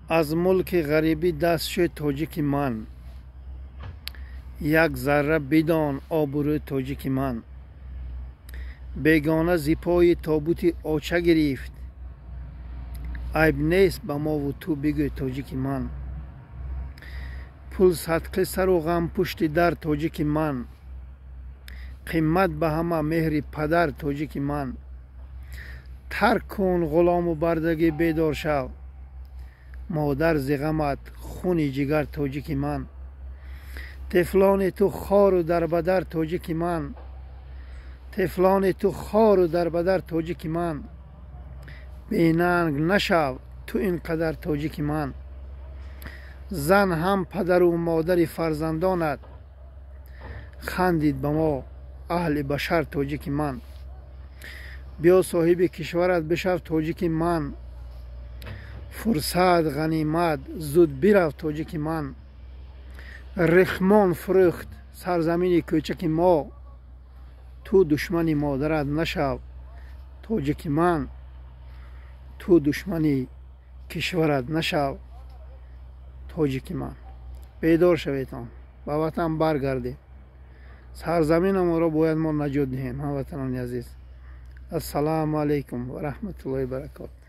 از ملک غریبی دست شد تاجیک من، یک ذره بدان آبروی تاجیک من. بیگانه زی پای تابوت آچه گرفت، عیب نیست به ما و تو بگوی تاجیک من. پول صدقه سر و غم پشت در تاجیک من، قیمت به همه مهر پدر تاجیک من. ترک کن غلام و بردگی بیدار شو، مادر ز غمت خون جگر تاجیک من. طفلان تو خار و دربدر تاجیک من، طفلان تو خار و دربدر تاجیک من. بیننگ نشو تو اینقدر تاجیک من، زن هم پدر و مادر فرزندانت، خندید به ما اهل بشر تاجیک من. بیا صاحب کشورت بشو تاجیک من، فرصت غنیمت زود برو تاجیک من. رخمان فروخت سرزمین کوچک ما، تو دشمن مادرت نشو تاجیک من. تو دشمن کشورت نشو تاجیک من. بیدار شویتان، به وطن برگردید. سرزمین ما را باید ما نجات دهیم هموطنان عزیز. السلام علیکم و رحمت الله و برکاته.